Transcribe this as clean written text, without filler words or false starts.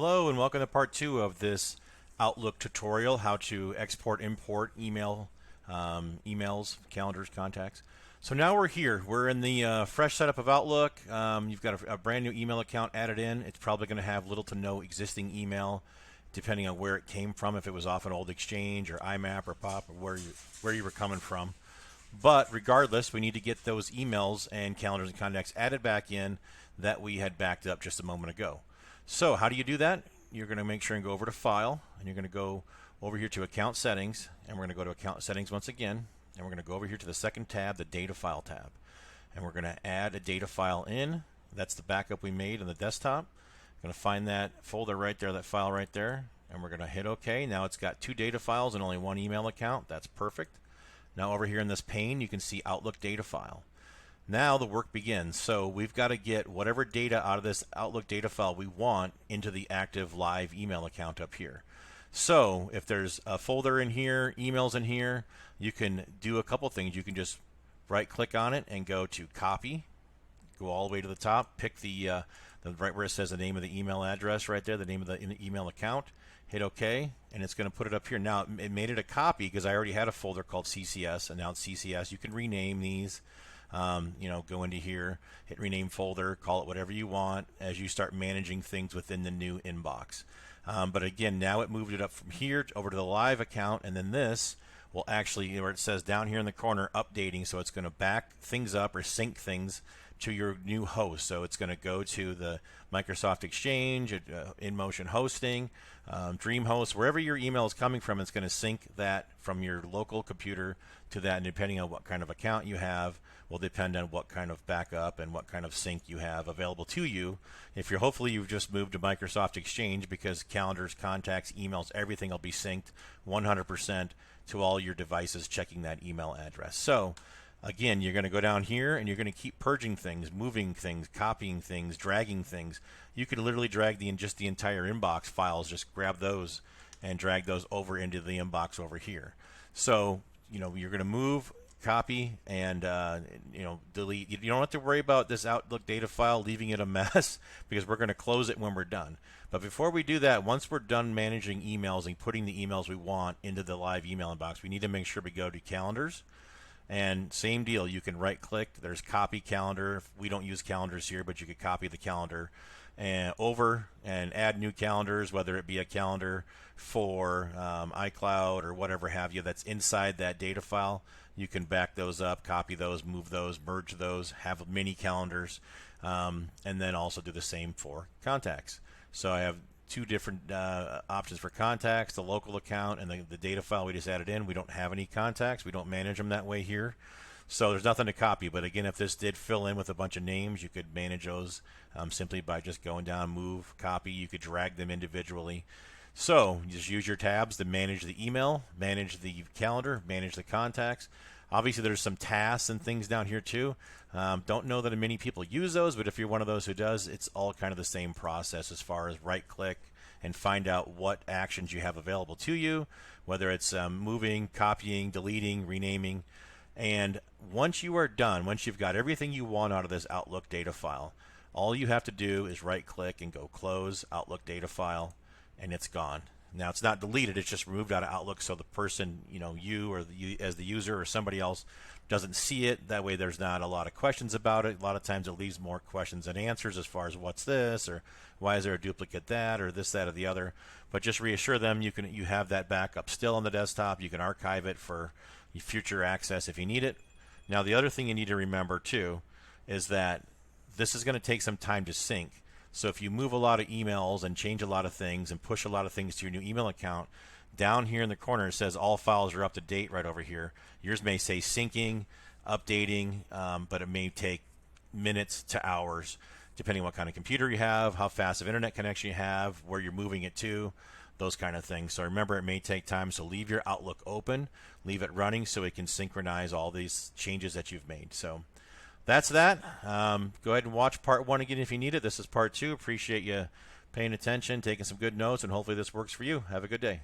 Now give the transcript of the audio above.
Hello and welcome to part 2 of this Outlook tutorial, how to export, import emails, calendars, contacts. So now we're here. We're in the fresh setup of Outlook. You've got a brand new email account added in. It's probably going to have little to no existing email, depending on where it came from, if it was off an old Exchange or IMAP or POP or where you were coming from. But regardless, we need to get those emails and calendars and contacts added back in that we had backed up just a moment ago. So how do you do that? You're going to make sure and go over to File, and you're going to go over here to Account Settings, and we're going to go to Account Settings once again, and we're going to go over here to the second tab, the Data File tab, and we're going to add a data file in. That's the backup we made on the desktop. Going to find that folder right there, that file right there, and we're going to hit OK. Now it's got 2 data files and only 1 email account. That's perfect. Now over here in this pane, you can see Outlook data file. Now the work begins. So we've got to get whatever data out of this Outlook data file we want into the active live email account up here. So if there's a folder in here, emails in here, you can do a couple things. You can just right click on it and go to copy, go all the way to the top, pick the right where it says the name of the email address right there, the name of the email account, hit OK, and it's going to put it up here. Now it made it a copy because I already had a folder called CCS, and now it's CCS. You can rename these. Go into here, hit rename folder, call it whatever you want as you start managing things within the new inbox. But again, now it moved it up from here over to the live account, and then this will actually, where it says down here in the corner, updating, so it's going to back things up or sync things to your new host. So it's going to go to the Microsoft Exchange, InMotion Hosting, DreamHost, wherever your email is coming from. It's going to sync that from your local computer to that, and depending on what kind of account you have will depend on what kind of backup and what kind of sync you have available to you. If you're hopefully you've just moved to Microsoft Exchange, because calendars, contacts, emails, everything will be synced 100% to all your devices checking that email address. So again, you're going to go down here and you're going to keep purging things, moving things, copying things, dragging things. You could literally drag just the entire inbox files, just grab those and drag those over into the inbox over here. So you're going to move, copy, and delete. You don't have to worry about this Outlook data file leaving it a mess because we're going to close it when we're done. But before we do that, once we're done managing emails and putting the emails we want into the live email inbox, we need to make sure we go to calendars. And same deal, you can right click, there's copy calendar. We don't use calendars here, but you could copy the calendar and over and add new calendars, whether it be a calendar for iCloud or whatever have you that's inside that data file. You can back those up, copy those, move those, merge those, have mini calendars, and then also do the same for contacts. So I have 2 different options for contacts, the local account and the data file we just added in. We don't have any contacts. We don't manage them that way here. So there's nothing to copy. But again, if this did fill in with a bunch of names, you could manage those simply by just going down, move, copy. You could drag them individually. So you just use your tabs to manage the email, manage the calendar, manage the contacts. Obviously, there's some tasks and things down here too. Don't know that many people use those, but if you're one of those who does, it's all kind of the same process as far as right-click and find out what actions you have available to you, whether it's moving, copying, deleting, renaming. And once you are done, once you've got everything you want out of this Outlook data file, all you have to do is right-click and go Close Outlook data file, and it's gone. Now it's not deleted, it's just removed out of Outlook so the person, you or as the user or somebody else doesn't see it. That way there's not a lot of questions about it. A lot of times it leaves more questions than answers as far as what's this, or why is there a duplicate that, or this, that, or the other. But just reassure them you have that backup still on the desktop. You can archive it for future access if you need it. Now the other thing you need to remember too is that this is going to take some time to sync. So if you move a lot of emails and change a lot of things and push a lot of things to your new email account, down here in the corner it says all files are up to date right over here. Yours may say syncing, updating, but it may take minutes to hours depending on what kind of computer you have, how fast of internet connection you have, where you're moving it to, those kind of things. So remember, it may take time, so leave your Outlook open, leave it running so it can synchronize all these changes that you've made. So that's that. Go ahead and watch part 1 again if you need it. This is part 2. Appreciate you paying attention, taking some good notes, and hopefully this works for you. Have a good day.